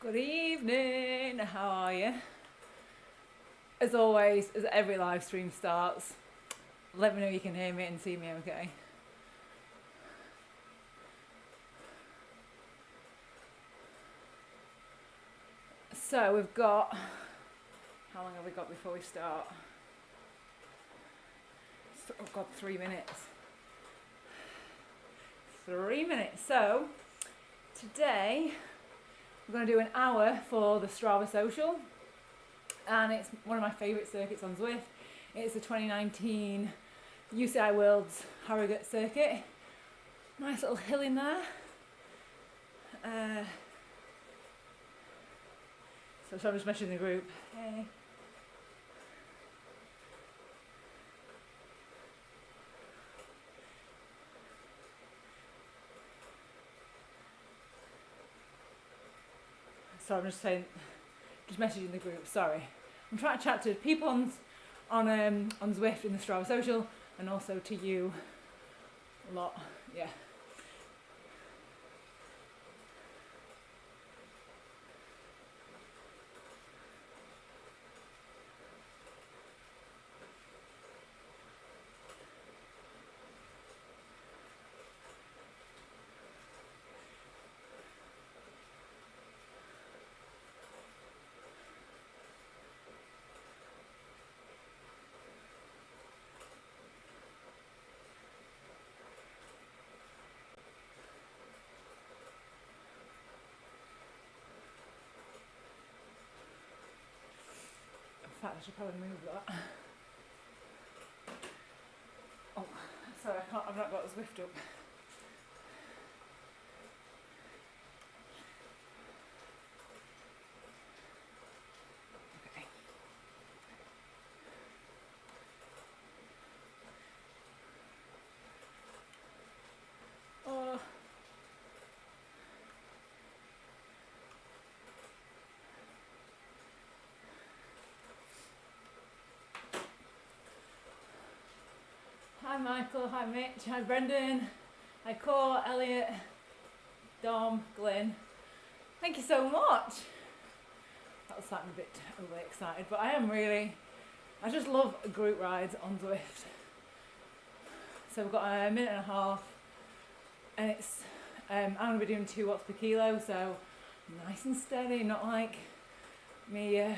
Good evening, how are you? As always, as every live stream starts, let me know you can hear me and see me okay. So we've got, how long have we got before we start? Oh God, 3 minutes. 3 minutes. So today we're going to do an hour for the Strava social, and it's one of my favourite circuits on Zwift. It's the 2019 UCI World's Harrogate circuit. Nice little hill in there. So I'm just measuring the group. Hey. So I'm just saying, just messaging the group. Sorry, I'm trying to chat to people on Zwift in the Strava social, and also to you a lot. Yeah. In fact, I should probably move that. Oh, sorry, I've not got the Zwift up. Okay. Oh. Hi Michael, hi Mitch, hi Brendan, hi Cor, Elliot, Dom, Glenn. Thank you so much. That was like a bit overly excited, but I just love group rides on Zwift. So we've got a minute and a half, and it's I'm going to be doing 2 watts per kilo, so nice and steady, not like me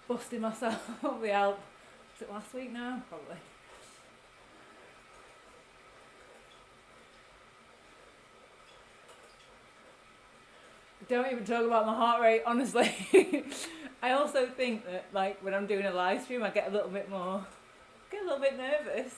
busting myself up the Alp. Was it last week now? Probably. Don't even talk about my heart rate, honestly. I also think that like when I'm doing a live stream I get a little bit nervous.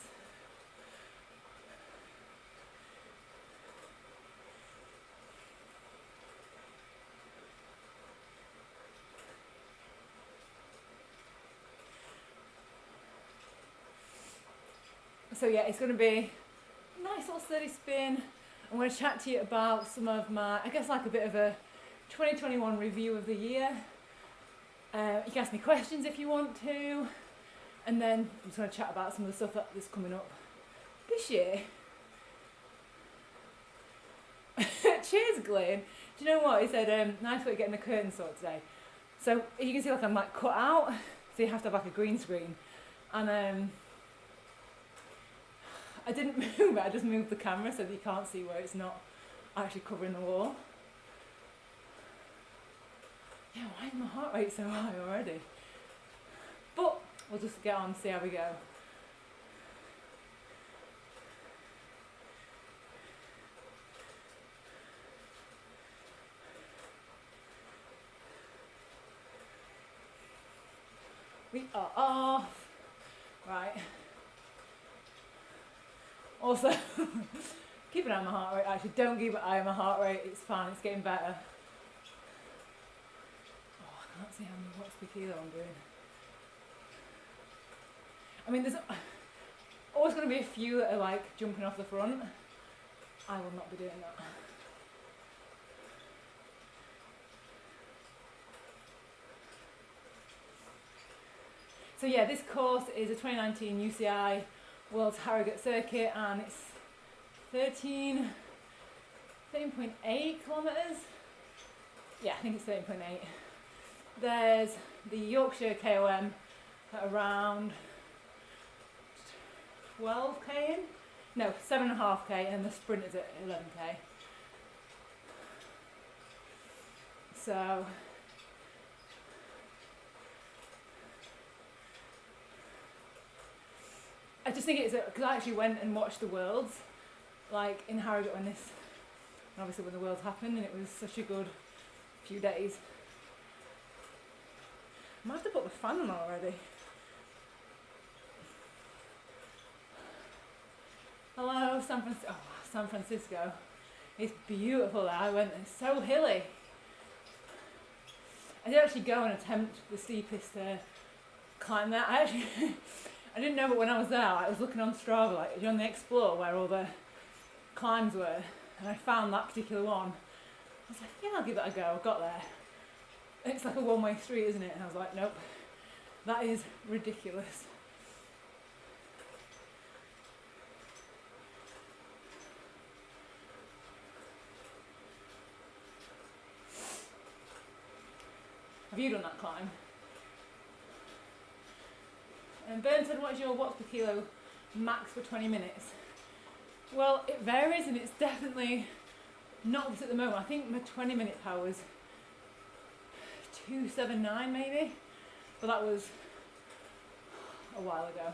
So yeah, it's going to be a nice little steady spin. I'm going to chat to you about some of my, I guess like a bit of a 2021 review of the year. You can ask me questions if you want to, and then I'm just going to chat about some of the stuff that's coming up this year. Cheers, Glenn. Do you know what? He said, nice way of getting the curtain sorted today. So you can see like I'm like cut out, so you have to have like a green screen. And I didn't move it, I just moved the camera so that you can't see where it's not actually covering the wall. Yeah, why is my heart rate so high already? But we'll just get on and see how we go. We are off. Right. Also, keep an eye on my heart rate. Actually, don't keep an eye on my heart rate. It's fine, it's getting better. Oh, I can't see how many watts per kilo I'm doing. I mean, there's always going to be a few that are like jumping off the front. I will not be doing that. So yeah, this course is a 2019 UCI World's Harrogate circuit, and it's 13.8 kilometres. yeah, I think it's 13.8. There's the Yorkshire KOM at around 12k in? No, 7.5k, and the sprint is at 11k. So I just think it's because I actually went and watched the Worlds, like in Harrogate when this, obviously when the Worlds happened, and it was such a good few days. I might have to put the fan on already. Hello, San Francisco. It's beautiful there. I went, it's so hilly. I did actually go and attempt the steepest climb there. I didn't know, but when I was there, I was looking on Strava, like on the Explore where all the climbs were, and I found that particular one. I was like, yeah, I'll give that a go. I got there. It's like a one-way street, isn't it? And I was like, nope, that is ridiculous. Have you done that climb? And Bern said, what is your watts per kilo max for 20 minutes? Well, it varies, and it's definitely not this at the moment. I think my 20-minute power was 279 maybe, but that was a while ago.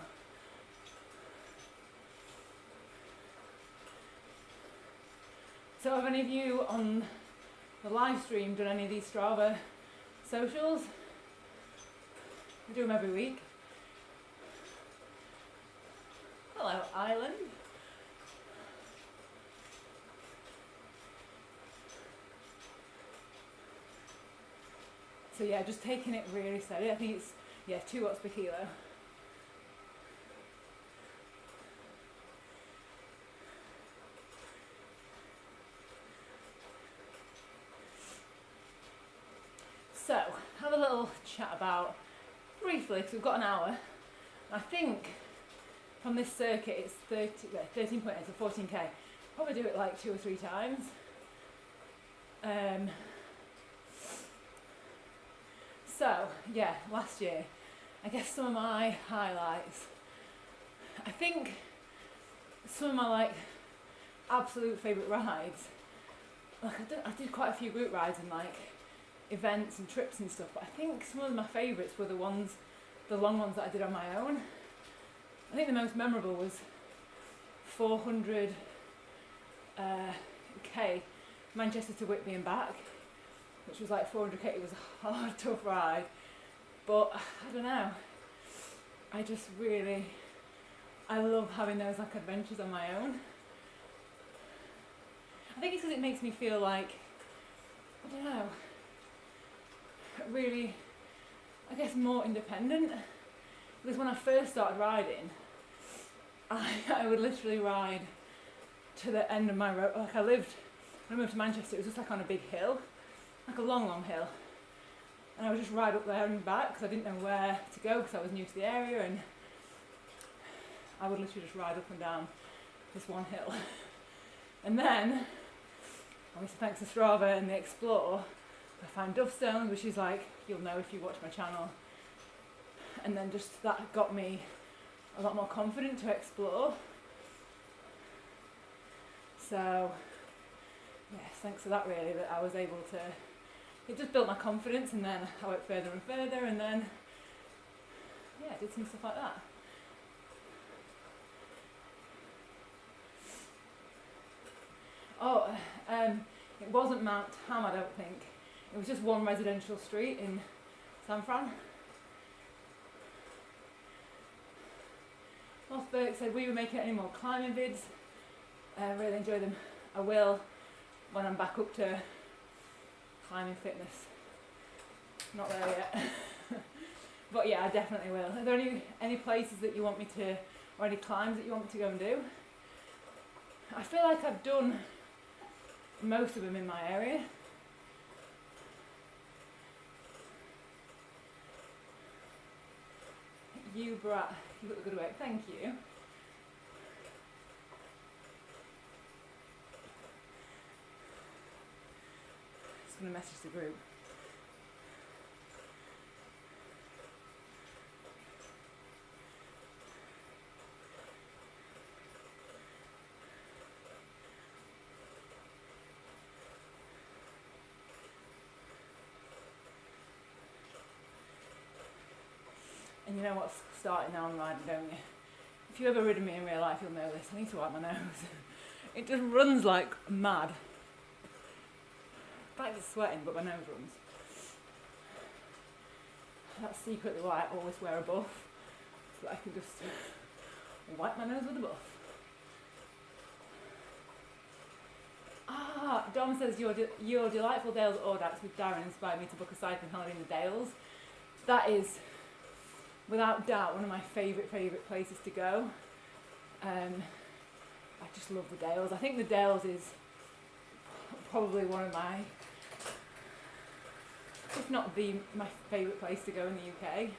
So have any of you on the live stream done any of these Strava socials? We do them every week. Hello, Ireland. So yeah, just taking it really steady. I think it's, yeah, 2 watts per kilo. So, have a little chat about, briefly, because we've got an hour. I think from this circuit it's 13.8 to 14k. Probably do it like 2 or 3 times. So, yeah, last year, I guess some of my highlights. I think some of my like absolute favourite rides, like I did quite a few group rides and like events and trips and stuff, but I think some of my favourites were the long ones that I did on my own. I think the most memorable was 400 k Manchester to Whitby and back, which was like 400k. It was a hard, tough ride, but I don't know, I love having those like adventures on my own. I think it's because it makes me feel like, I don't know, really, I guess more independent. Because when I first started riding, I would literally ride to the end of my road. Like when I moved to Manchester, it was just like on a big hill, like a long, long hill. And I would just ride up there and back because I didn't know where to go because I was new to the area, and I would literally just ride up and down this one hill. And then, obviously thanks to Strava and the Explore, I found Dove Stones, which is like, you'll know if you watch my channel. And then just that got me a lot more confident to explore. So, yes, thanks to that really, that I was able to, it just built my confidence, and then I went further and further, and then, yeah, I did some stuff like that. Oh, it wasn't Mount Ham, I don't think. It was just one residential street in San Fran. Mossberg said, we were making any more climbing vids. I really enjoy them. I will when I'm back up to climbing fitness. Not there yet. But yeah, I definitely will. Are there any places that you want me to, or any climbs that you want me to go and do? I feel like I've done most of them in my area. You brat, you look a good weight, thank you. just going to message the group. And you know what's starting now on riding, don't you? If you've ever ridden me in real life, you'll know this. I need to wipe my nose. It just runs like mad. In fact, it's sweating, but my nose runs. That's secretly why I always wear a buff, so that I can just wipe my nose with a buff. Dom says your delightful Dales Audax with Darren inspired me to book a cycling holiday in the Dales. That is, without doubt, one of my favourite places to go. I just love the Dales. I think the Dales is probably one of my, if not my favourite place to go in the UK.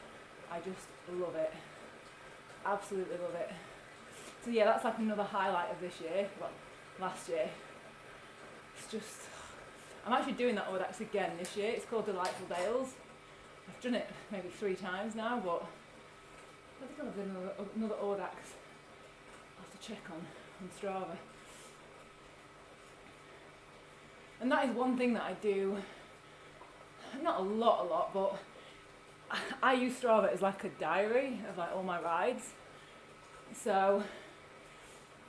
I just love it. Absolutely love it. So yeah, that's like another highlight of this year. Well, last year. It's just, I'm actually doing that Audax again this year. It's called Delightful Dales. I've done it maybe 3 times now, but I think I'll do another Audax. I'll have to check on Strava. And that is one thing that I do, not a lot, but I use Strava as like a diary of like all my rides. So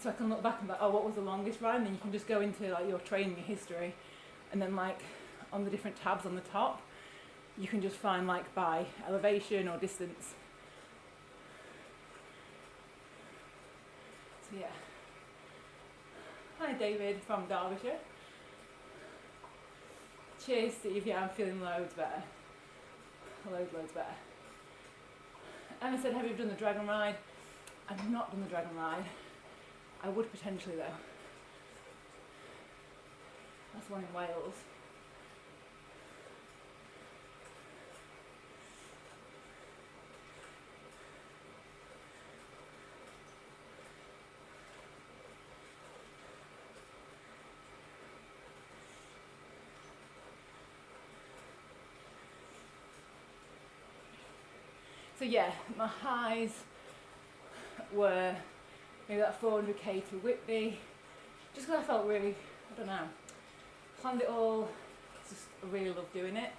I can look back and be like, oh, what was the longest ride? And then you can just go into like your training history, and then like on the different tabs on the top, you can just find like by elevation or distance. So yeah. Hi David from Derbyshire. Cheers Steve, yeah, I'm feeling loads better. Loads better. Emma said, have you done the dragon ride? I've not done the dragon ride. I would potentially though. That's one in Wales. So yeah, my highs were maybe that 400k to Whitby, just because I felt really, I don't know, planned it all, just I really loved doing it.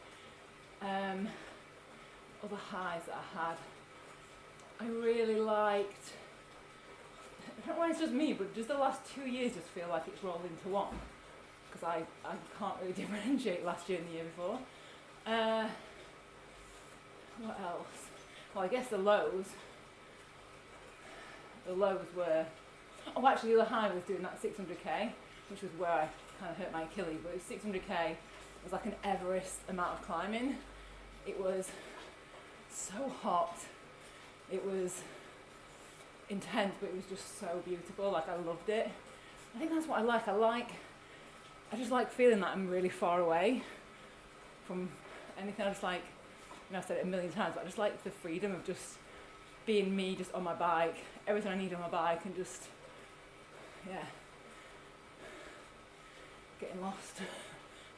Other highs that I had, I really liked, I don't know why it's just me, but just the last 2 years just feel like it's rolled into one, because I can't really differentiate last year and the year before. What else? Well, I guess the lows were, oh actually the other high was doing that 600k, which was where I kind of hurt my Achilles, but it was 600k was like an Everest amount of climbing. It was so hot, it was intense, but it was just so beautiful, like I loved it. I think that's what I like, I just like feeling that I'm really far away from anything. I just like, you know, I've said it a million times, but I just like the freedom of just being me, just on my bike, everything I need on my bike, and just, yeah, getting lost.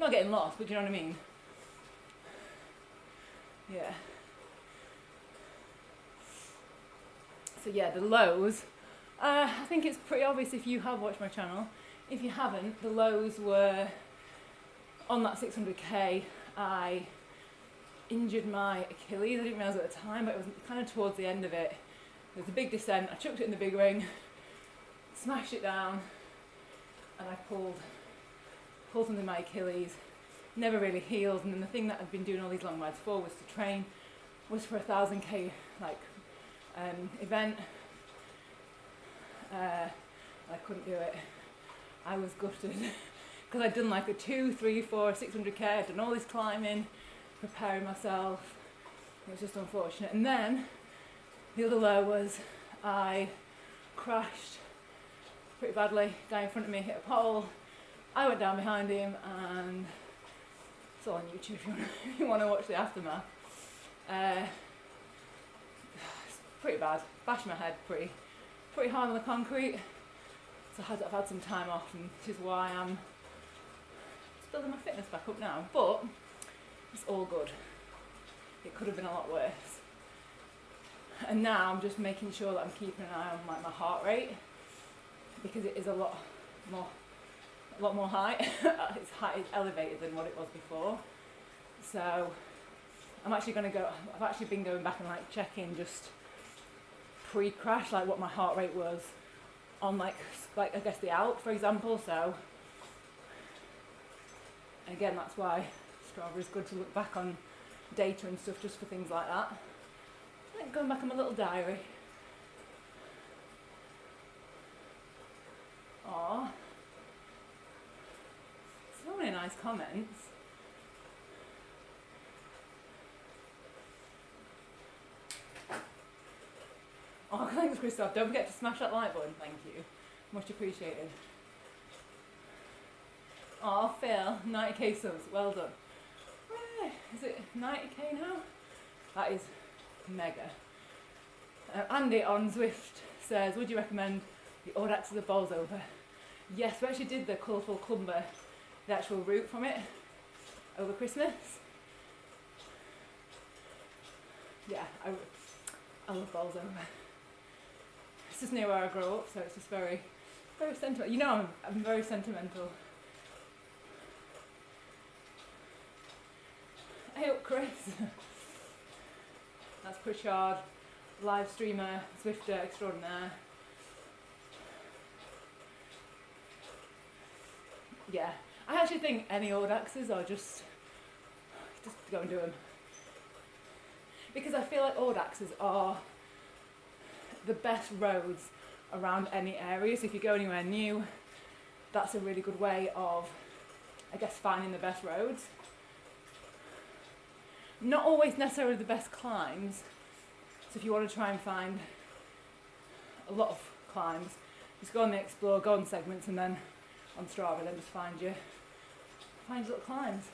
Not getting lost, but do you know what I mean? Yeah. So yeah, the lows, I think it's pretty obvious if you have watched my channel. If you haven't, the lows were on that 600k, I injured my Achilles. I didn't realise at the time, but it was kind of towards the end of it. There was a big descent, I chucked it in the big ring, smashed it down, and I pulled something in my Achilles. Never really healed, and then the thing that I'd been doing all these long rides for was to train, was for a 1000k like event. I couldn't do it. I was gutted because I'd done like a 2, 3, 4, 600k. I'd done all this climbing, preparing myself. It was just unfortunate. And then the other low was I crashed pretty badly. Guy in front of me hit a pole. I went down behind him, and it's all on YouTube if you want to watch the aftermath. It's pretty bad. Bashed my head pretty hard on the concrete. So I've had some time off, and which is why I'm building my fitness back up now, but it's all good. It could have been a lot worse. And now I'm just making sure that I'm keeping an eye on like my heart rate, because it is a lot more high. It's elevated than what it was before. So I'm actually going to go, I've actually been going back and like checking just pre-crash, like what my heart rate was on like I guess the Alp, for example. So again, that's why Strava is good to look back on data and stuff just for things like that. Like going back on my little diary. Aww. So many nice comments. Oh, thanks, Christoph. Don't forget to smash that like button. Thank you. Much appreciated. Oh, Phil, 90k subs. Well done. Is it 90k now? That is mega. Andy on Zwift says, would you recommend the Audax of the Bowls over? Yes, we actually did the colourful Clumber, the actual route from it, over Christmas. Yeah, I love Bowls over. It's just near where I grew up, so it's just very, very sentimental. You know, I'm very sentimental. Hey up, Chris. That's Pritchard, live streamer, Zwifter extraordinaire. Yeah, I actually think any Audaxes are just go and do them. Because I feel like Audaxes are the best roads around any area. So if you go anywhere new, that's a really good way of, I guess, finding the best roads. Not always necessarily the best climbs. So if you want to try and find a lot of climbs, just go on the Explore, go on segments, and then on Strava, then just find your little climbs.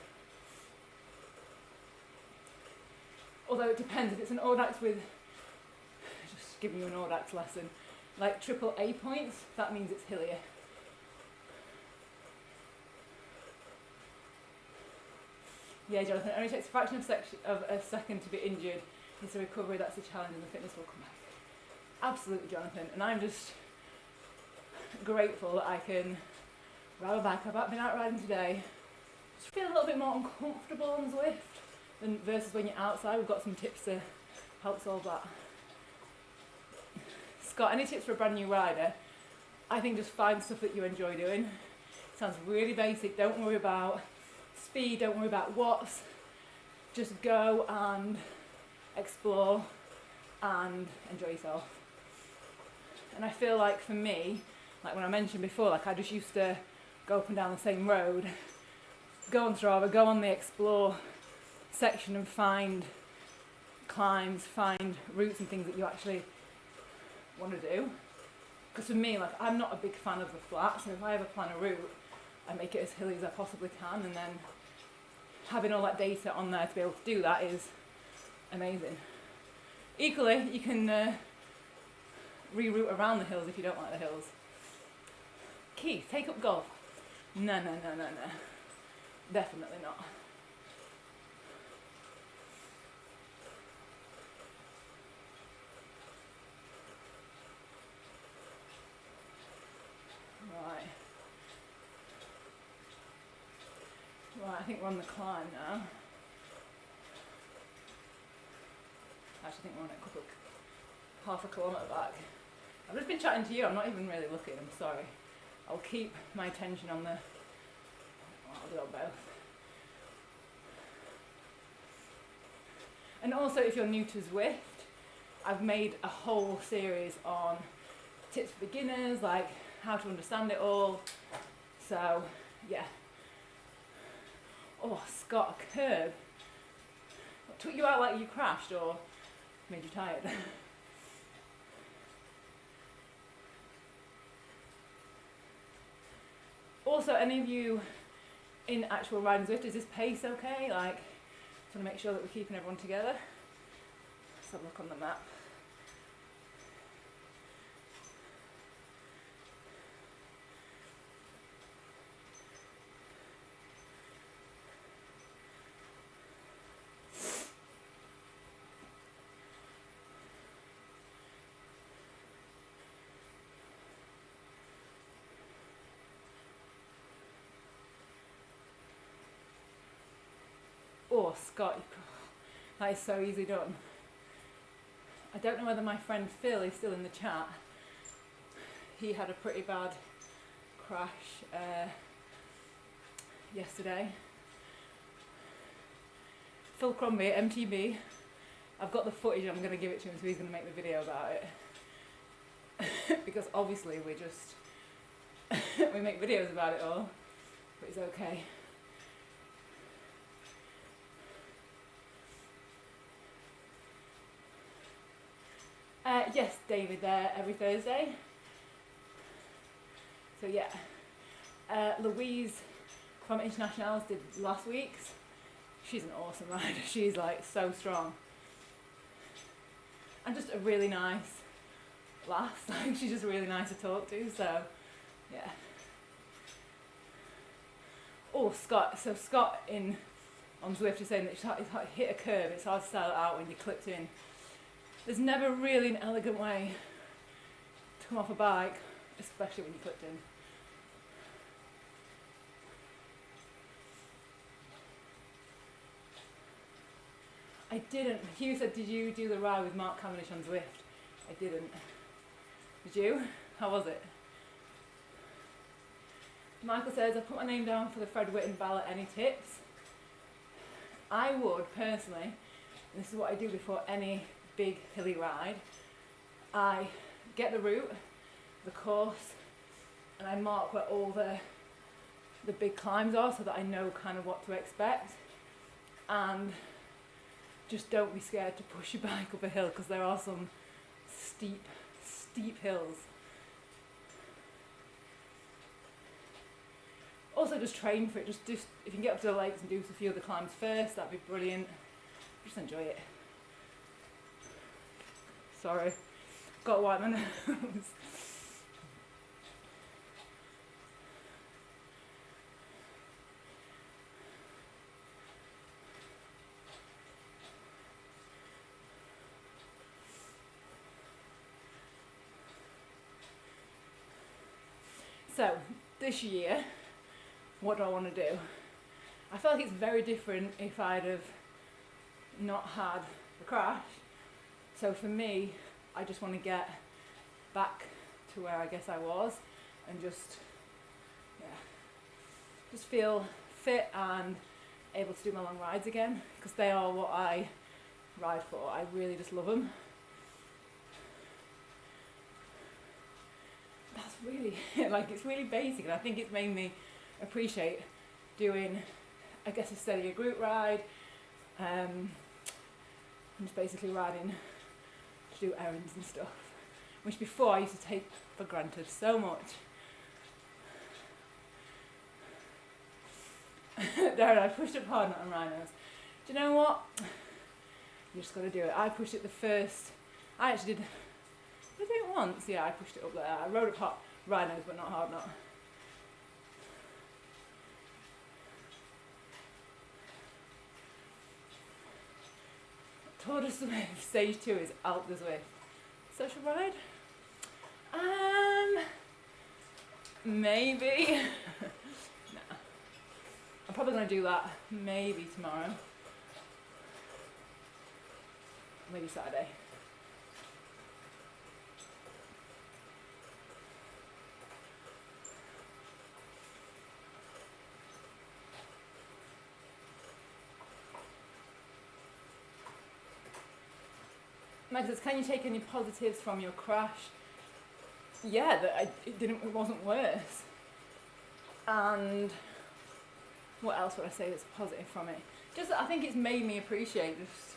Although it depends, if it's an Audax with, just giving you an Audax lesson, like triple A points, that means it's hillier. Yeah, Jonathan, it only takes a fraction of a second to be injured. It's a recovery, that's the challenge, and the fitness will come back. Absolutely, Jonathan, and I'm just grateful that I can ride a bike. I've been out riding today. Just feel a little bit more uncomfortable on Zwift than versus when you're outside. We've got some tips to help solve that. Scott, any tips for a brand new rider? I think just find stuff that you enjoy doing. It sounds really basic. Don't worry about speed, don't worry about watts. Just go and explore and enjoy yourself. And I feel like for me, like when I mentioned before, like I just used to go up and down the same road, go on Strava, go on the explore section and find climbs, find routes and things that you actually want to do. Because for me, like I'm not a big fan of the flat, so if I ever plan a route, I make it as hilly as I possibly can, and then having all that data on there to be able to do that is amazing. Equally, you can reroute around the hills if you don't like the hills. Keith, take up golf. No. Definitely not. Right, I think we're on the climb now. Actually, I think we're on a couple, half a kilometre back. I've just been chatting to you, I'm not even really looking, I'm sorry. I'll keep my attention on the, I'll do on both. And also, if you're new to Zwift, I've made a whole series on tips for beginners, like how to understand it all. So, yeah. Oh, Scott, a curb. What, took you out like you crashed or made you tired? Also, any of you in actual riding Zwift, is this pace okay? Like, just want to make sure that we're keeping everyone together. Let's have a look on the map. Oh, Scott, that is so easily done. I don't know whether my friend Phil is still in the chat. He had a pretty bad crash yesterday. Phil Crombie at MTB. I've got the footage, I'm going to give it to him, so he's going to make the video about it. Because obviously we just, we make videos about it all, but it's okay. Yes, David, there every Thursday. So yeah, Louise from Internationals did last week's. She's an awesome rider. She's like so strong. And just a really nice lass. Like she's just really nice to talk to, so yeah. Oh, Scott. So Scott on Zwift is saying that it's hit a curve. It's hard to style it out when you're clipped in. There's never really an elegant way to come off a bike, especially when you're clipped in. I didn't. Hugh said, did you do the ride with Mark Cavendish on Zwift? I didn't. Did you? How was it? Michael says, I put my name down for the Fred Whitten ballot. Any tips? I would personally, and this is what I do before any big hilly ride, I get the route, the course, and I mark where all the big climbs are so that I know kind of what to expect. And just don't be scared to push your bike up a hill, because there are some steep hills. Also just train for it, just if you can get up to the lakes and do a few of the climbs first, that'd be brilliant. Just enjoy it. Sorry, got to wipe my nose. So, this year, what do I want to do? I feel like it's very different if I'd have not had the crash. So for me, I just want to get back to where I guess I was and just feel fit and able to do my long rides again, because they are what I ride for. I really just love them. That's really, like, it's really basic, and I think it's made me appreciate doing, I guess, a steadier group ride. I'm just basically riding to do errands and stuff, which before I used to take for granted so much. Darren, I pushed it hard not on rhinos. Do you know what? You just got to do it. I pushed it I actually did I did it once? Yeah, I pushed it up there. I rode up hard rhinos, but not hard not. Tour de Zwift, stage 2 is Alpe de Zwift. Social ride? Maybe. Nah. I'm probably going to do that maybe tomorrow. Maybe Saturday. Meg says, can you take any positives from your crash? Yeah, that it wasn't worse. And what else would I say that's positive from it? Just that I think it's made me appreciate just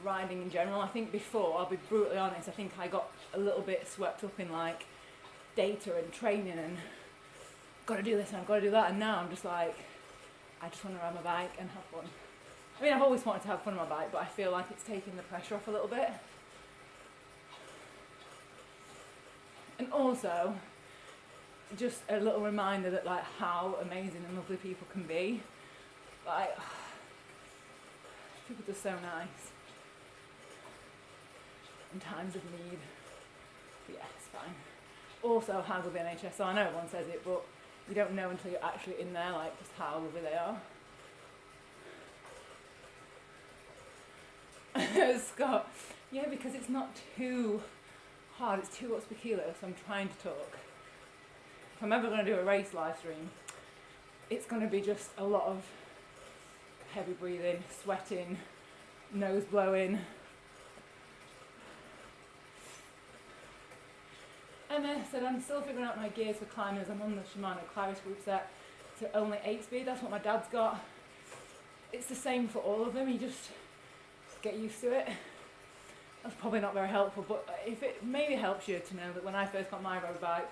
riding in general. I think before, I'll be brutally honest, I think I got a little bit swept up in like data and training and got to do this and I've got to do that, and now I'm just like, I just want to ride my bike and have fun. I mean, I've always wanted to have fun on my bike, but I feel like it's taking the pressure off a little bit. And also, just a little reminder that like how amazing and lovely people can be. Like, people are just so nice in times of need. But yeah, it's fine. Also, how good the NHS are. I know everyone says it, but you don't know until you're actually in there, like just how lovely they are. Scott. Yeah, because it's not too hard, it's 2 watts per kilo, so I'm trying to talk. If I'm ever going to do a race live stream, it's going to be just a lot of heavy breathing, sweating, nose blowing. Emma said, I'm still figuring out my gears for climbers. I'm on the Shimano Claris group set, so only 8 speed. That's what my dad's got. It's the same for all of them. You just get used to it. That's probably not very helpful, but if it maybe helps you to know that when I first got my road bike,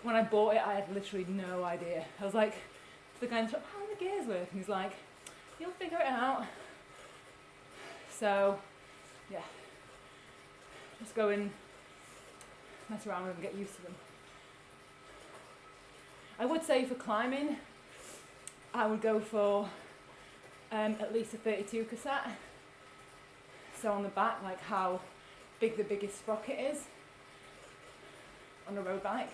when I bought it, I had literally no idea. I was like, to the guy in the shop, how do the gears work? And he's like, you'll figure it out. So, yeah, just go and mess around with them, get used to them. I would say for climbing, I would go for at least a 32 cassette. So on the back, like how big the biggest sprocket is on a road bike.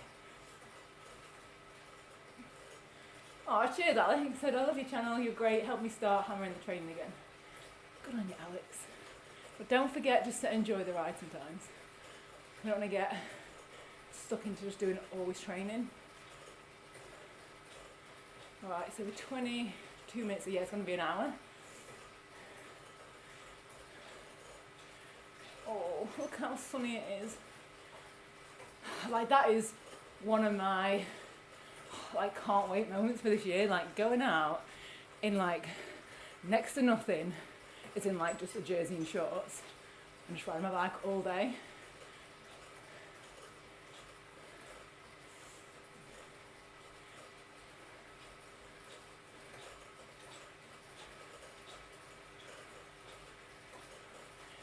Oh, cheers, Alex. He said, I love your channel, you're great, help me start hammering the training again. Good on you, Alex. But don't forget just to enjoy the ride sometimes. You don't want to get stuck into just doing always training. Alright, so we're 22 minutes, so yeah, it's going to be an hour. Oh, look how sunny it is. Like, that is one of my, like, can't wait moments for this year. Like, going out in, like, next to nothing, is in, like, just a jersey and shorts, and just riding my bike all day.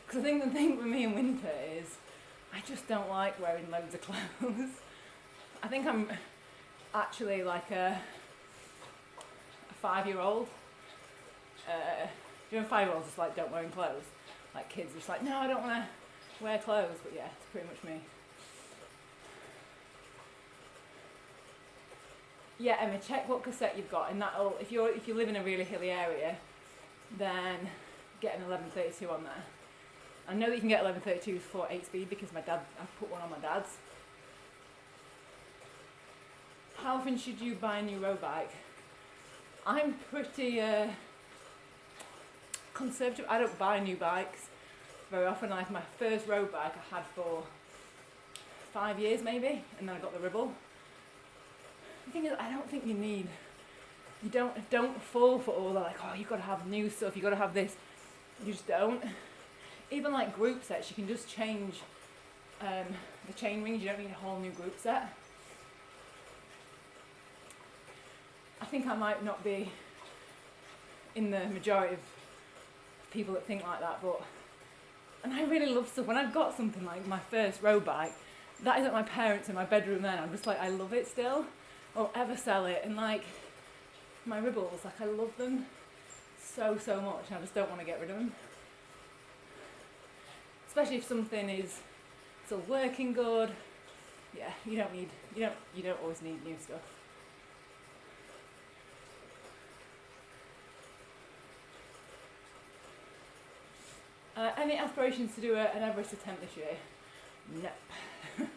Because I think the thing with me in winter is I just don't like wearing loads of clothes. I think I'm actually like a 5-year-old. You know, 5-year-olds just like don't wear clothes. Like kids just like, no, I don't want to wear clothes. But yeah, it's pretty much me. Yeah, Emma, check what cassette you've got, and that'll, if you live in a really hilly area, then get an 1132 on there. I know that you can get 1132s for 8 speed because my dad, I put one on my dad's. How often should you buy a new road bike? I'm pretty conservative. I don't buy new bikes very often. Like my first road bike I had for 5 years maybe, and then I got the Ribble. The thing is, I don't think you don't fall for all that, like, oh, you've got to have new stuff, you've got to have this. You just don't. Even like group sets, you can just change the chain rings, you don't need a whole new group set. I think I might not be in the majority of people that think like that, but, and I really love stuff. When I've got something like my first road bike, that is at my parents' in my bedroom then, I'm just like, I love it still. I'll ever sell it, and like my Ribbles, like I love them so much, and I just don't want to get rid of them. Especially if something is still working good. Yeah, you don't always need new stuff. Any aspirations to do an Everest attempt this year? Nope.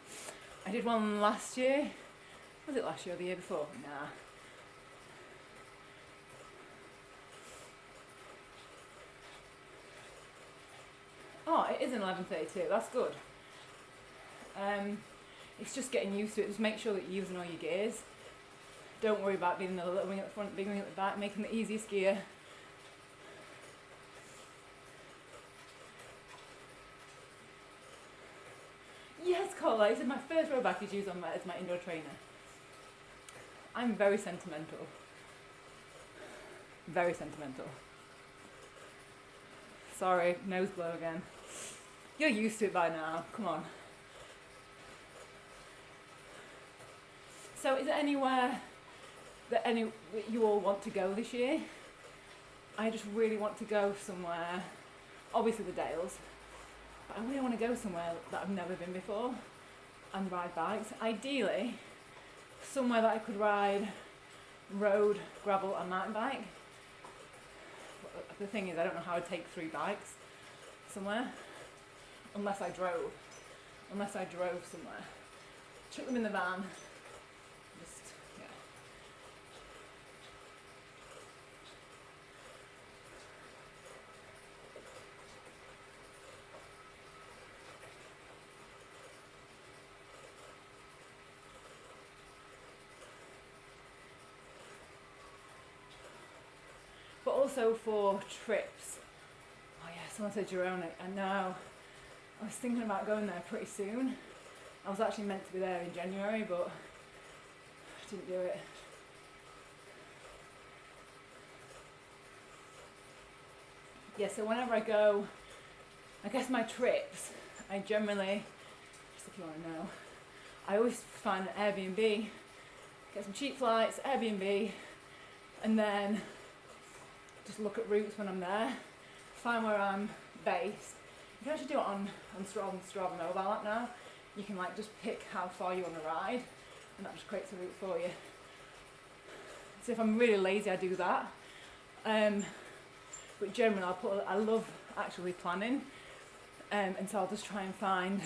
I did one last year. Was it last year or the year before? Nah. Oh, it is an 1132, that's good. It's just getting used to it. Just make sure that you're using all your gears. Don't worry about being the little wing at the front, big wing at the back, making the easiest gear. Yes, Carla, I said my first road bike is used on as my indoor trainer. I'm very sentimental. Very sentimental. Sorry, nose blow again. You're used to it by now, come on. So is there anywhere that you all want to go this year? I just really want to go somewhere, obviously the Dales, but I really want to go somewhere that I've never been before and ride bikes. Ideally, somewhere that I could ride road, gravel and mountain bike. But the thing is, I don't know how I'd take 3 bikes. somewhere, unless I drove somewhere. Chuck them in the van, just, yeah. But also for trips. Oh yeah, someone said Girona. I know. I was thinking about going there pretty soon. I was actually meant to be there in January, but I didn't do it. Yeah, so whenever I go, I guess my trips, I generally, just if you want to know, I always find an Airbnb, get some cheap flights, Airbnb, and then just look at routes when I'm there, find where I'm based. You can actually do it on Strava mobile app now. You can like just pick how far you want to ride, and that just creates a route for you. So if I'm really lazy, I do that. But generally, I love actually planning, and so I'll just try and find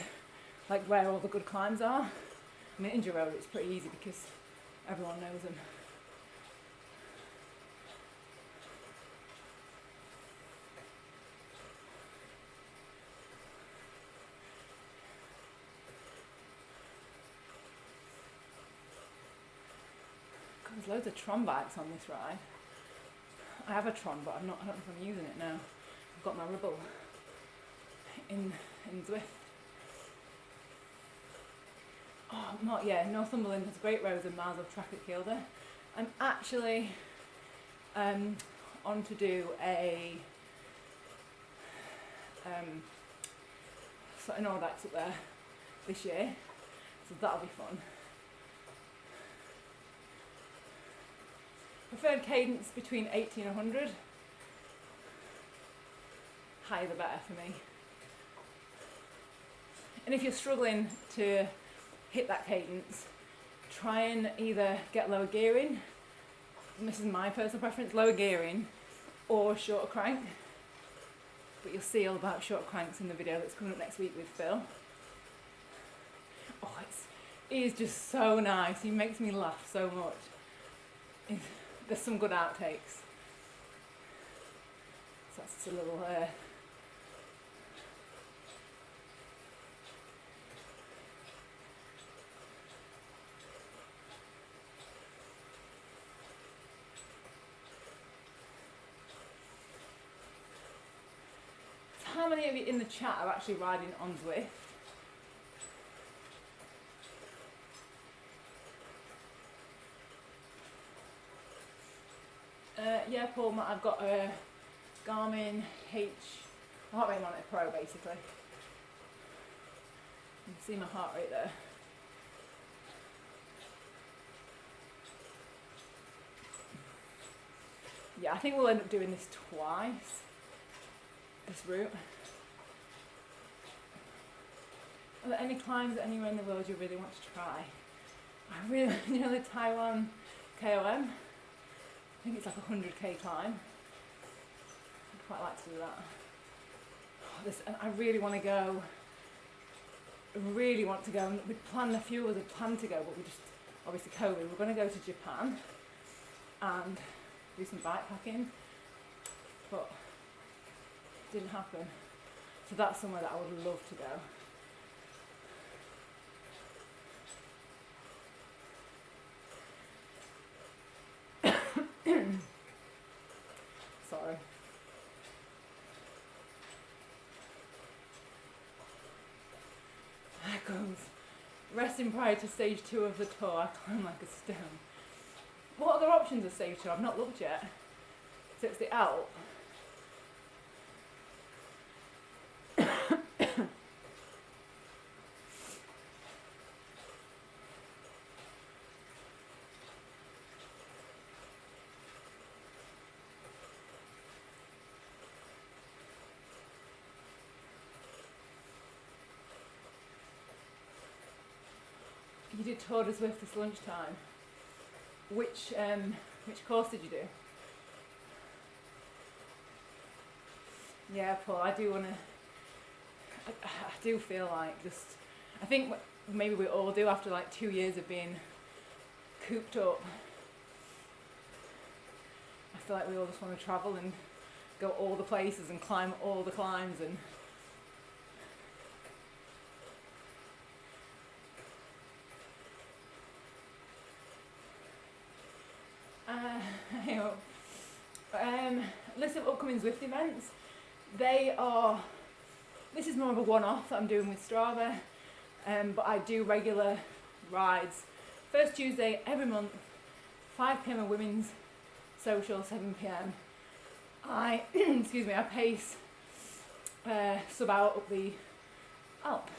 like where all the good climbs are. I mean, in Girona it's pretty easy because everyone knows them. There's loads of Tron bikes on this ride. I have a Tron, but I don't know if I'm using it now. I've got my Rebel in Zwift. Oh, Northumberland has great roads and miles of track at Kielder. I'm actually on to do a sort of Nordics up there this year, so that'll be fun. Preferred cadence between 80 and 100. Higher the better for me. And if you're struggling to hit that cadence, try and either get lower gearing, and this is my personal preference, lower gearing, or shorter crank. But you'll see all about short cranks in the video that's coming up next week with Phil. Oh, it is just so nice. He makes me laugh so much. There's some good outtakes. So that's just a little So how many of you in the chat are actually riding on Zwift? Yeah, Paul, I've got a Garmin heart rate monitor Pro basically. You can see my heart rate there. Yeah, I think we'll end up doing this twice, this route. Are there any climbs anywhere in the world you really want to try? I really, the Taiwan KOM. I think it's like a 100k climb. I'd quite like to do that. And I really want to go. And we planned, a few of us had planned to go, but we just, obviously COVID, we're going to go to Japan and do some bikepacking, but it didn't happen. So that's somewhere that I would love to go. Sorry. There goes. Resting prior to stage 2 of the tour. I climb like a stone. What other options are stage 2? I've not looked yet. So it's the Alp. You did Tour de Zwift this lunchtime. Which course did you do? Yeah, Paul, I do want to I do feel like I think maybe we all do after like 2 years of being cooped up. I feel like we all just want to travel and go all the places and climb all the climbs and list of upcoming Zwift events. This is more of a one-off that I'm doing with Strava, but I do regular rides. First Tuesday every month, 5 p.m. a women's social, 7 p.m. I pace sub out up the Alp.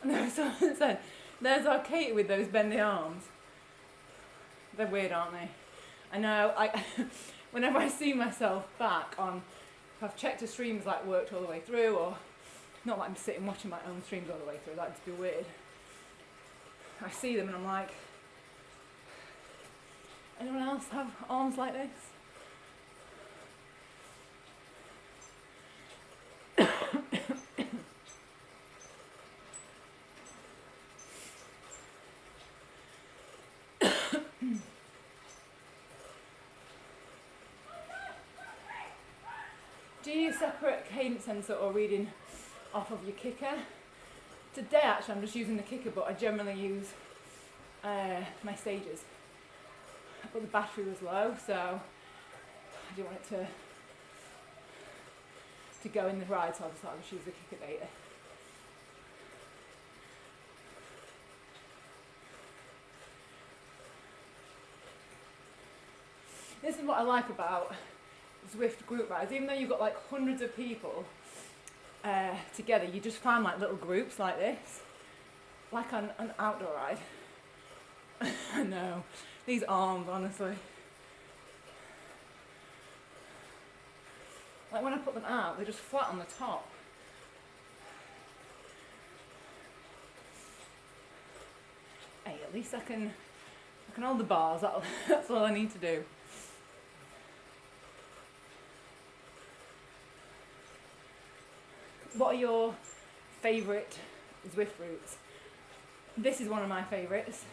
And there was someone said, there's our Katie with those bendy arms. They're weird, aren't they? I know, whenever I see myself back on, if I've checked a stream's like worked all the way through, or not like I'm sitting watching my own streams all the way through, that'd just be weird. I see them and I'm like, anyone else have arms like this? Do you separate cadence sensor or reading off of your kicker? Today actually I'm just using the kicker, but I generally use my stages. But the battery was low, so I didn't want it to go in the ride, so I just thought I'd just use the kicker data. This is what I like about Zwift group rides. Even though you've got like hundreds of people together, you just find like little groups like this, like on an outdoor ride. I know, these arms, honestly. Like when I put them out, they're just flat on the top. Hey, at least I can hold the bars, that's all I need to do. What are your favourite Zwift routes? This is one of my favourites.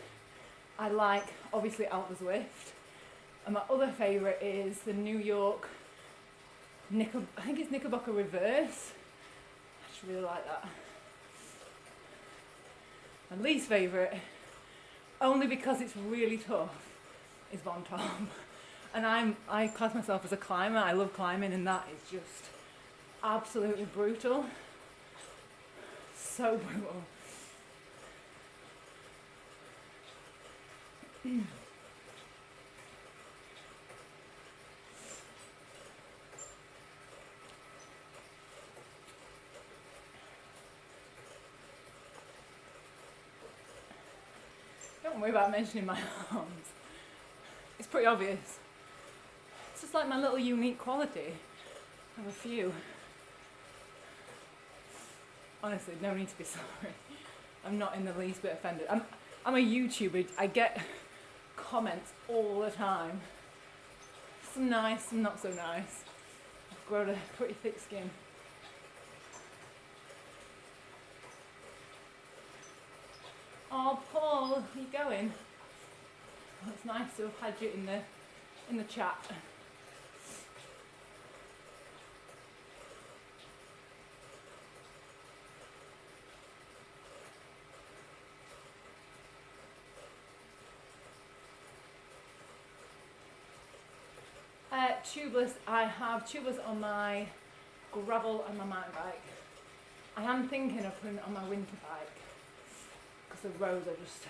I like, obviously, Alpe Zwift. And my other favourite is the New York, I think it's Knickerbocker Reverse. I just really like that. My least favourite, only because it's really tough, is Von Tom. And I class myself as a climber. I love climbing, and that is just absolutely brutal. So brutal. Don't worry about mentioning my arms. It's pretty obvious. It's just like my little unique quality. I have a few. Honestly, no need to be sorry. I'm not in the least bit offended. I'm a YouTuber. I get comments all the time. Some nice, some not so nice. I've grown a pretty thick skin. Oh, Paul, are you going? Well, it's nice to have had you in the chat. Tubeless, I have tubeless on my gravel and my mountain bike. I am thinking of putting it on my winter bike because the roads are just,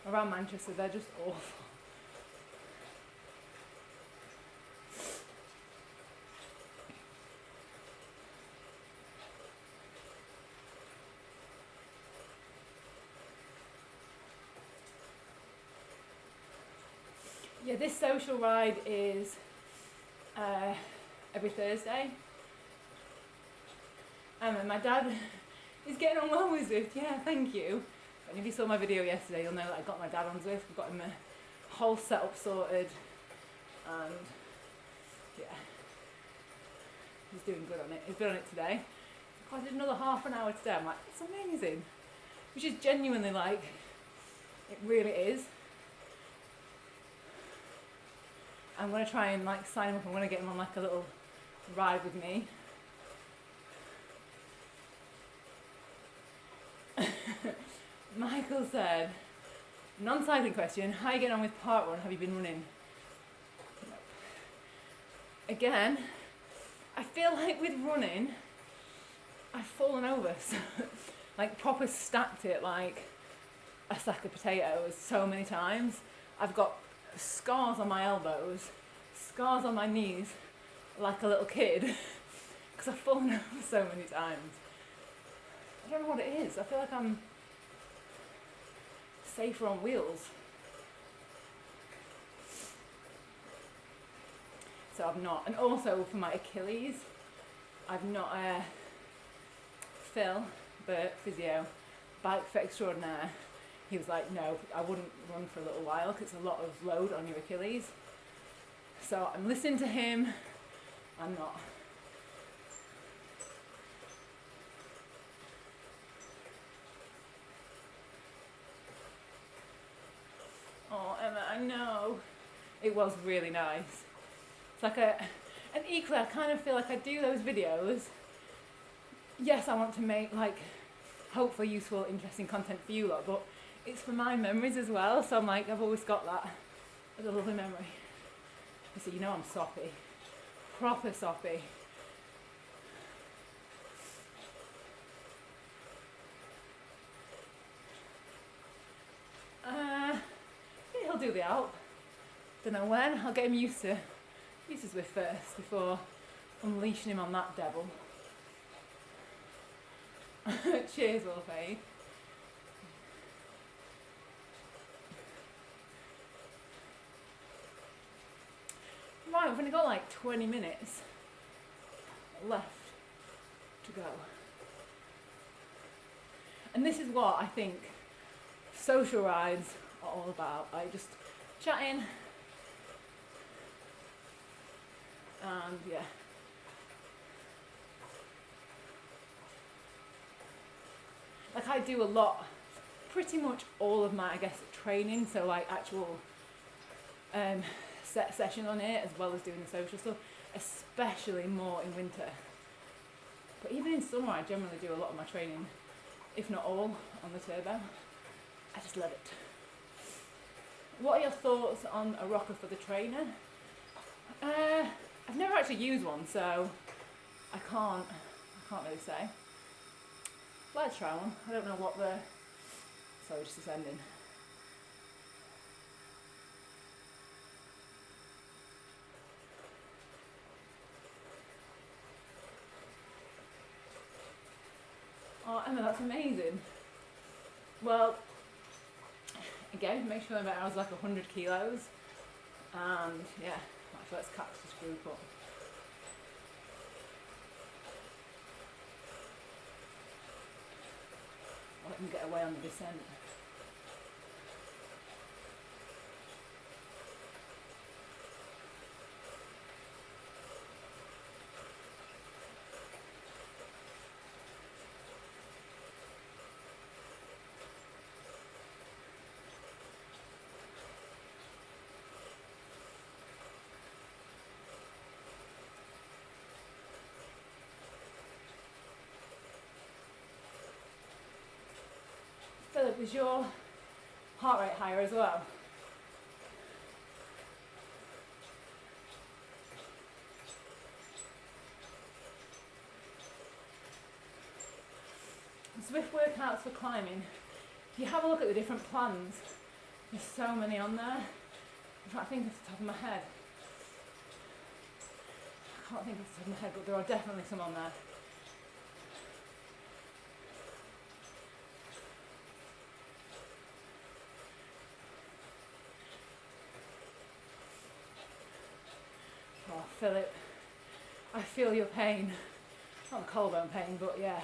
around Manchester, they're just awful. Yeah, this social ride is every Thursday. And my dad is getting on well with Zwift. Yeah, thank you. And if you saw my video yesterday, you'll know that I got my dad on Zwift. We've got him a whole setup sorted. And yeah, he's doing good on it. He's been on it today. I did another half an hour today. I'm like, it's amazing. Which is genuinely like, it really is. I'm going to try and like sign him up. I'm going to get him on like a little ride with me. Michael said, non-cycling question, how are you getting on with park run? Have you been running? Nope. Again, I feel like with running, I've fallen over. So, like proper stacked it like a sack of potatoes so many times. I've got scars on my elbows, scars on my knees, like a little kid, because I've fallen over so many times. I don't know what it is. I feel like I'm safer on wheels. So I've not, and also for my Achilles, I've not, Phil, the physio, Bike for Extraordinaire, he was like, no, I wouldn't run for a little while because it's a lot of load on your Achilles. So I'm listening to him, I'm not. Oh, Emma, I know. It was really nice. It's like and equally I kind of feel like I do those videos. Yes, I want to make like hopefully useful, interesting content for you lot, but it's for my memories as well. So I'm like, I've always got that as a lovely memory. So you know I'm soppy, proper soppy. He'll do the Alp. Don't know when. I'll get him used to Zwift first before unleashing him on that devil. Cheers, Wolfie. Right, we've only got like 20 minutes left to go. And this is what I think social rides are all about. Like just chatting and yeah. Like I do a lot, pretty much all of my, I guess, training, so like actual set session on it, as well as doing the social stuff, especially more in winter. But even in summer, I generally do a lot of my training, if not all, on the turbo. I just love it. What are your thoughts on a rocker for the trainer? I've never actually used one, so I can't really say. Let's try one. I don't know what the... Sorry, just ascending. Oh, Emma, that's amazing. Well, again, make sure that I was like 100 kilos. And yeah, my first cactus group up. I'll let them get away on the descent. Philip, is your heart rate higher as well? Zwift workouts for climbing. If you have a look at the different plans, there's so many on there. I'm trying to think off the top of my head. I can't think off the top of my head, but there are definitely some on there. Oh, Philip, I feel your pain. Not the collarbone pain, but yeah.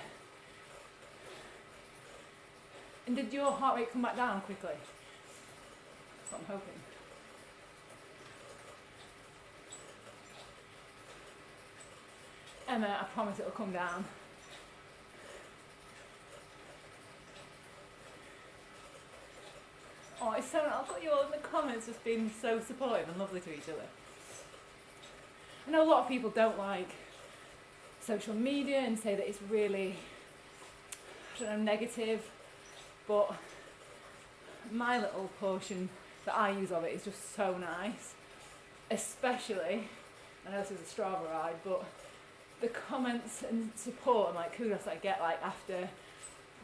And did your heart rate come back down quickly? That's what I'm hoping. Emma, I promise it'll come down. Oh, it's so, I've got you all in the comments just being so supportive and lovely to each other. I know a lot of people don't like social media and say that it's really, I don't know, negative, but my little portion that I use of it is just so nice. Especially, I know this is a Strava ride, but the comments and support and like kudos that I get like after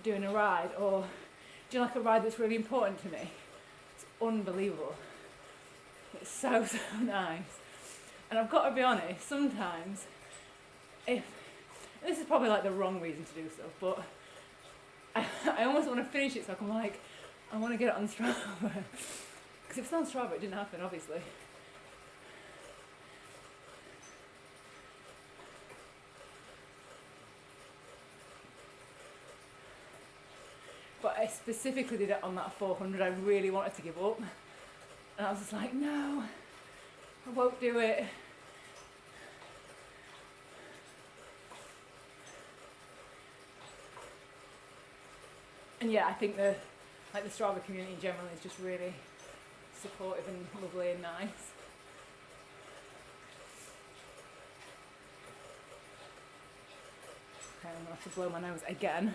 doing a ride, or do you like a ride that's really important to me? It's unbelievable. It's so nice. And I've got to be honest, sometimes, if this is probably like the wrong reason to do stuff, but I almost want to finish it so I'm like, I want to get it on Strava. Because if it's on Strava, it didn't happen, obviously. But I specifically did it on that 400. I really wanted to give up. And I was just like, no, I won't do it. And yeah, I think the Strava community in general is just really supportive and lovely and nice. Okay, I'm gonna have to blow my nose again.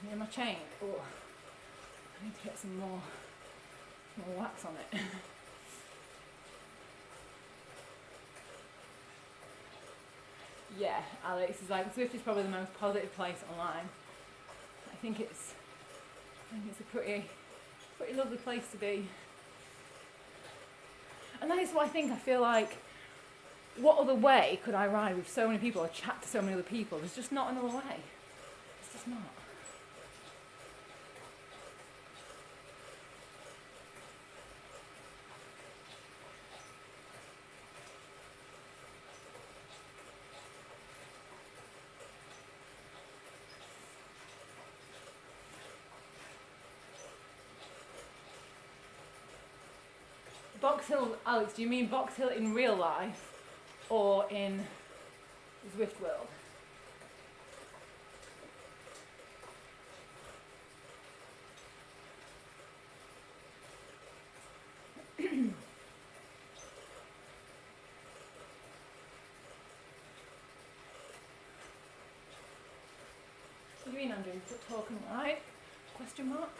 Near my chain. Oh, I need to get some more wax on it. Yeah, Alex is like, Zwift is probably the most positive place online. I think it's a pretty lovely place to be. And that is what I feel like, what other way could I ride with so many people or chat to so many other people? There's just not another way. It's just not. Box Hill, Alex, do you mean Box Hill in real life or in Zwift World? What do you mean, Andrew? Is it talking right? Question mark?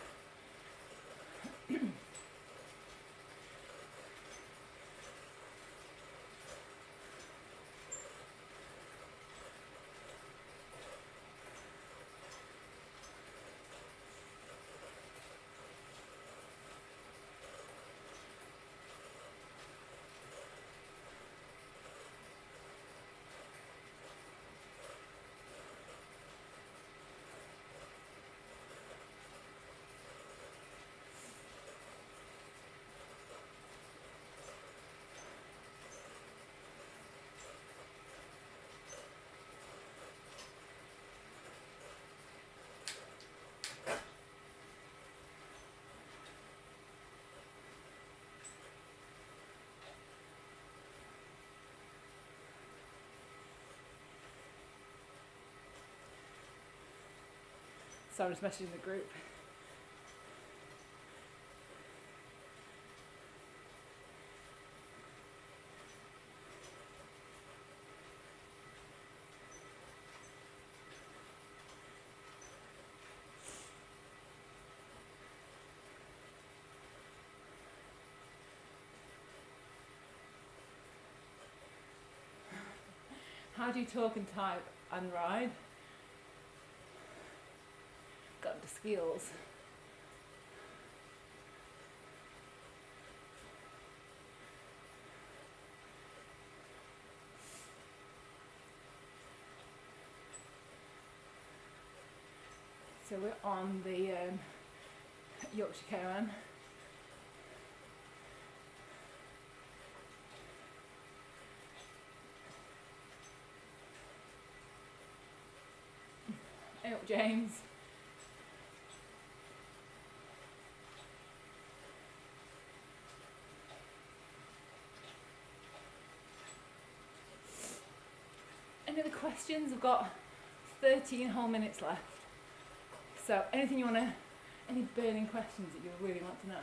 So I'm just messaging the group. How do you talk and type and ride? Got the skills. So we're on the Yorkshire Caravan. Hey up, James. questions? I've got 13 whole minutes left. So anything you want to, any burning questions that you really want to know?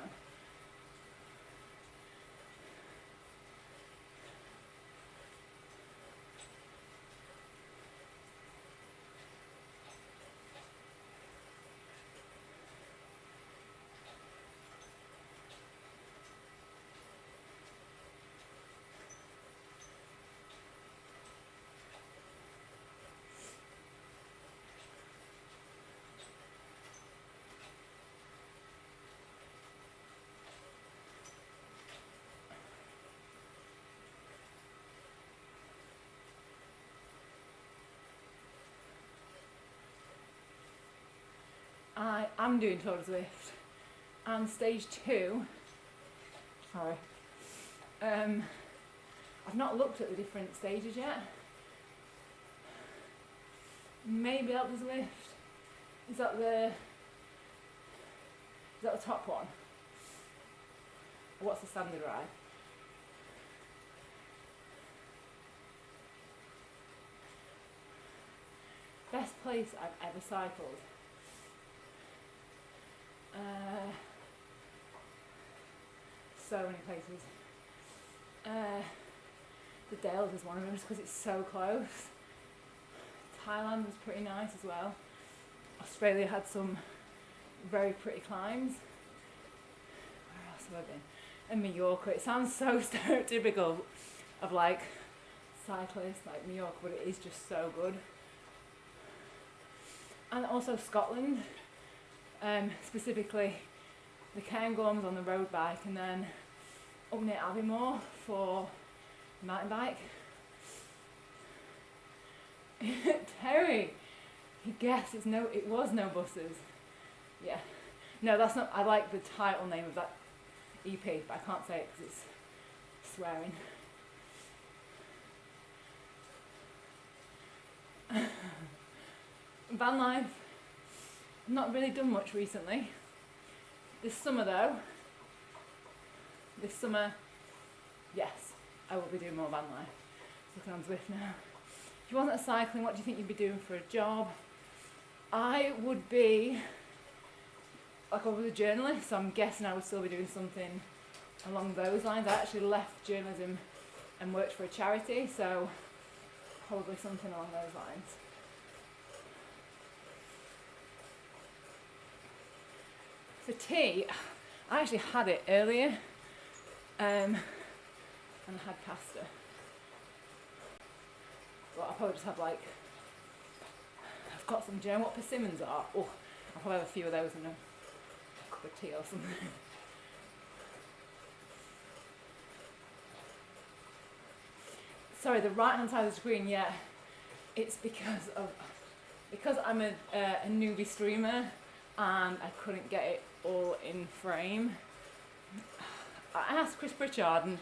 I am doing Tour de Zwift and stage 2, sorry, I've not looked at the different stages yet. Maybe Alpe Zwift, is that the top one? What's the standard ride? Best place I've ever cycled. So many places. The Dales is one of them just because it's so close. Thailand was pretty nice as well. Australia had some very pretty climbs. Where else have I been? And Mallorca. It sounds so stereotypical of like cyclists, like Mallorca, but it is just so good. And also Scotland. Specifically the Cairngorms on the road bike, and then up near Aviemore for mountain bike. Terry, he guessed it was no buses. Yeah, no, that's not. I like the title name of that EP, but I can't say it because it's swearing. Van life. Not really done much recently. This summer though, yes, I will be doing more van life. Looking on Zwift now. If you wasn't cycling, what do you think you'd be doing for a job? I would be, like I was a journalist, so I'm guessing I would still be doing something along those lines. I actually left journalism and worked for a charity, so probably something along those lines. For tea, I actually had it earlier, and I had pasta. Well, I'll probably just have like, I've got some, do you know what persimmons are? Oh, I'll probably have a few of those and a cup of tea or something. Sorry, the right hand side of the screen, yeah, it's because I'm a newbie streamer and I couldn't get it all in frame. I asked Chris Pritchard and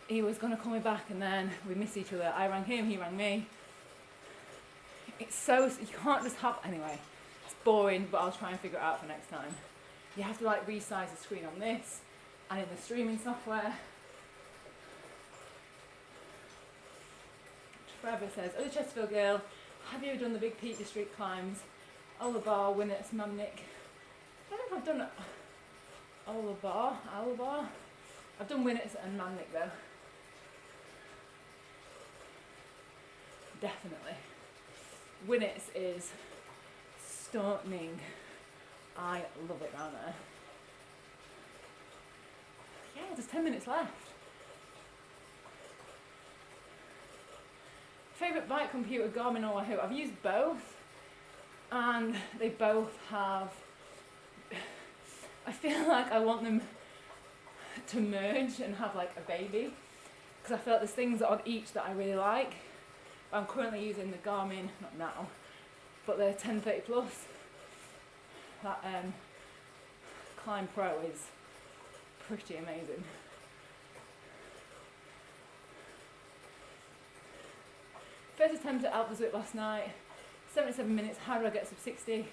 he was going to call me back, and then we missed each other. I rang him, he rang me. It's so, you can't just have, anyway, it's boring, but I'll try and figure it out for next time. You have to like resize the screen on this and in the streaming software. Trevor says, oh, the Chesterfield girl, have you ever done the big Peak District climbs? Olabar, Winnets, Mamnik. I don't know if I've done Olabar. I've done Winnets and Mamnik though. Definitely. Winnets is stunning. I love it round there. Yeah, there's 10 minutes left. Favourite bike computer, Garmin or Wahoo? I've used both. And they both have, I feel like I want them to merge and have like a baby, because I feel like there's things on each that I really like. I'm currently using the Garmin, not now, but the 1030 Plus. That Climb Pro is pretty amazing. First attempt at Alpe Zwift last night. 77 minutes, how do I get sub 60?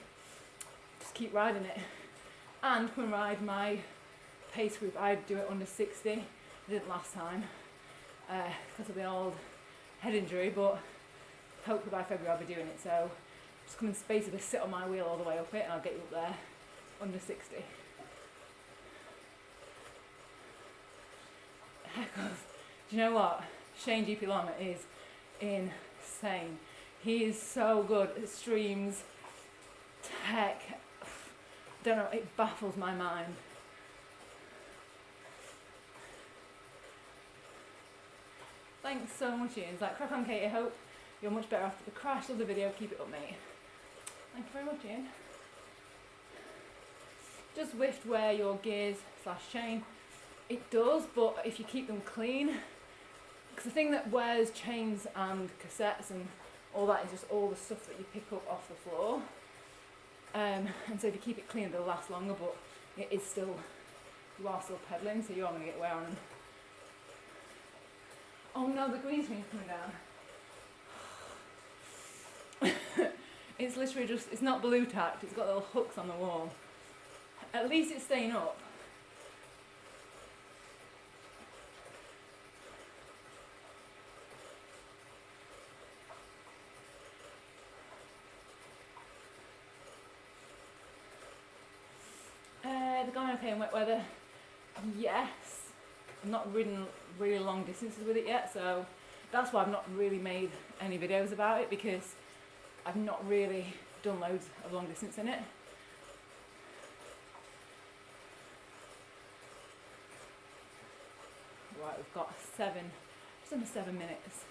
Just keep riding it. And come and ride my pace group. I'd do it under 60. I didn't last time because of the old head injury, but hopefully by February I'll be doing it, so just come and basically sit on my wheel all the way up it and I'll get you up there under 60. Do you know what? Shane GP Lama is insane. He is so good at streams, tech. Don't know, it baffles my mind. Thanks so much, Ian. It's like, crack on, Kate. I hope you're much better after the crash. Love the video. Keep it up, mate. Thank you very much, Ian. Does Wift wear your gears / chain? It does, but if you keep them clean, because the thing that wears chains and cassettes and all that is just all the stuff that you pick up off the floor. And so if you keep it clean, they'll last longer, but it is still, you are still pedaling, so you are going to get wear on them. Oh no, the green screen's coming down. It's literally just, it's not blue tacked, it's got little hooks on the wall. At least it's staying up. They're going okay in wet weather. Yes. I've not ridden really long distances with it yet, so that's why I've not really made any videos about it, because I've not really done loads of long distance in it. Right, we've got just under 7 minutes.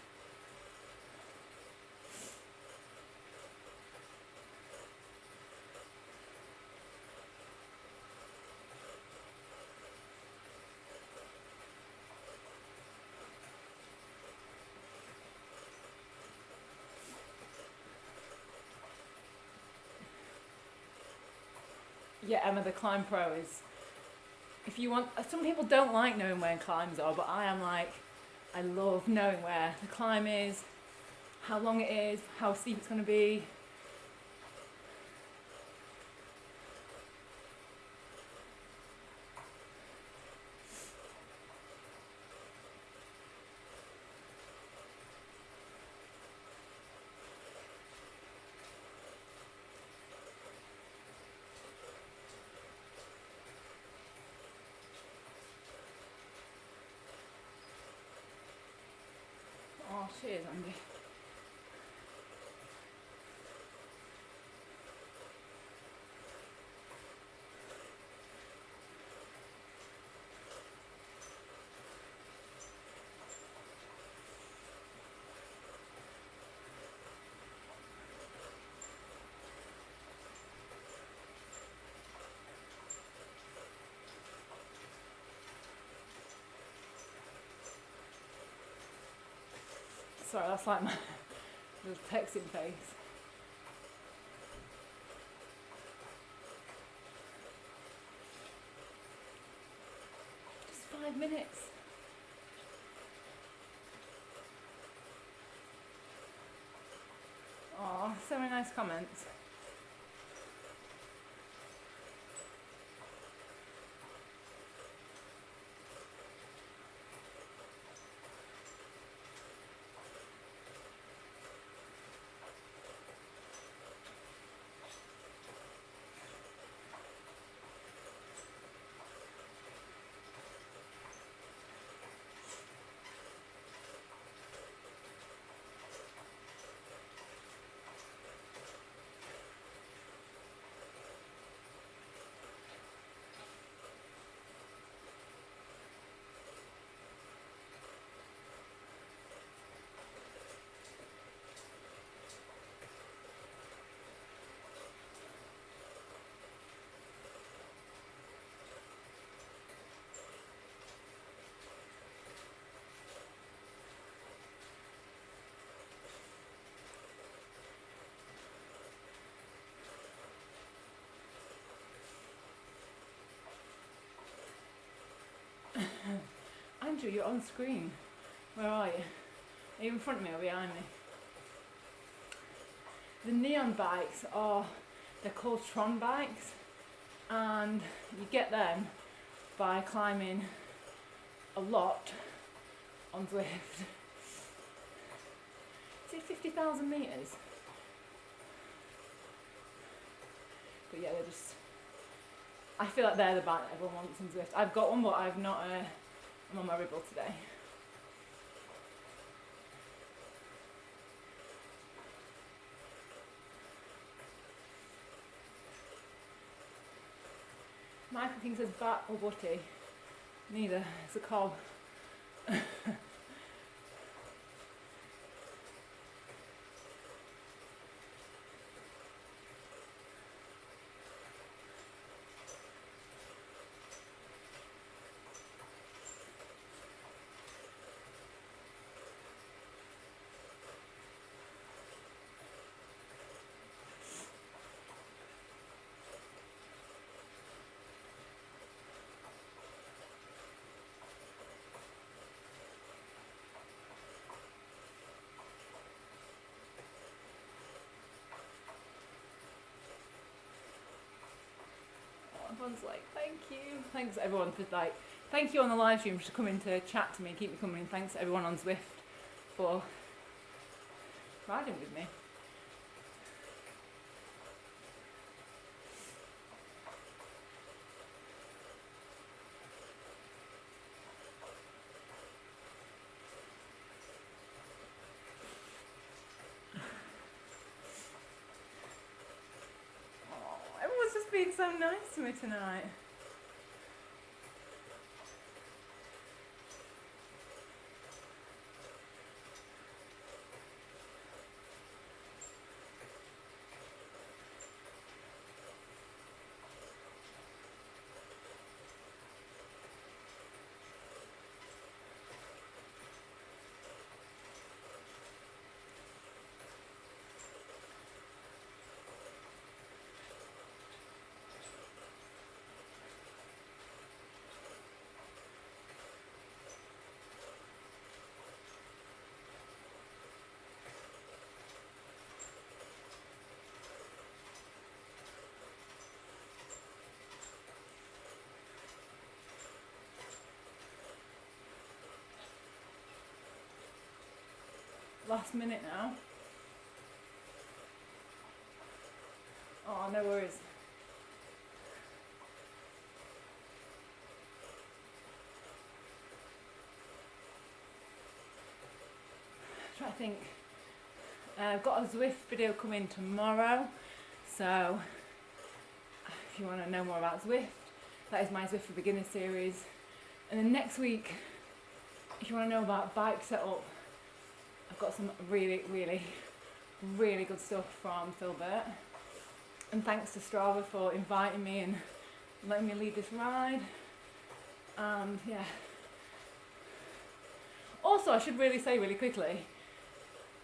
Yeah, Emma, the Climb Pro is, if you want, some people don't like knowing where climbs are, but I am like, I love knowing where the climb is, how long it is, how steep it's going to be. Oh, cheers, Andy. Sorry, that's like my little texting face. Just 5 minutes. Oh, so many nice comments. Andrew, you're on screen. Where are you? Are you in front of me or behind me? The neon bikes they're called Tron bikes, and you get them by climbing a lot on Zwift. Is it 50,000 metres? But yeah, they're just, I feel like they're the bike that everyone wants in Zwift. I've got one, but I've not, I'm on my Ribble today. Michael King says bat or butty. Neither, it's a cob. Everyone's like, thank you. Thanks everyone for like, thank you on the live stream for coming to chat to me, keep me coming. Thanks everyone on Zwift for riding with me. Oh, everyone's just being so nice to me tonight. Last minute now. Oh, no worries. Try to think. I've got a Zwift video coming tomorrow, so if you want to know more about Zwift, that is my Zwift for Beginners series. And then next week, if you want to know about bike setup, I've got some really good stuff from Philbert. And thanks to Strava for inviting me and letting me lead this ride. And yeah. Also, I should really say really quickly,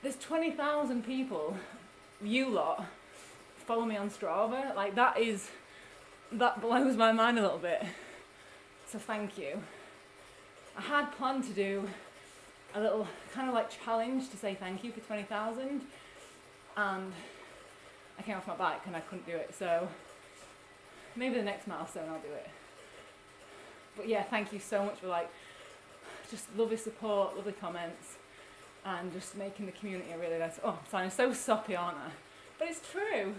there's 20,000 people, you lot, follow me on Strava. Like that blows my mind a little bit. So thank you. I had planned to do a little kind of like challenge to say thank you for 20,000, and I came off my bike and I couldn't do it, so maybe the next milestone I'll do it. But yeah, thank you so much for like just lovely support, lovely comments, and just making the community a really nice. Oh, I'm sounding so soppy, aren't I? But it's true.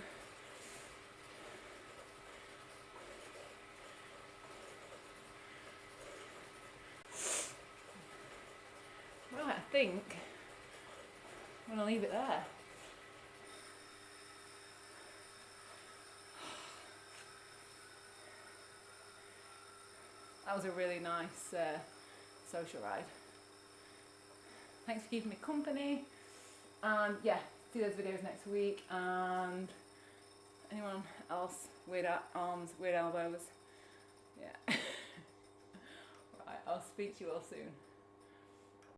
Right, I think I'm going to leave it there. That was a really nice social ride. Thanks for keeping me company. And yeah, see those videos next week. And anyone else? Weird arms, weird elbows. Yeah. Right, I'll speak to you all soon.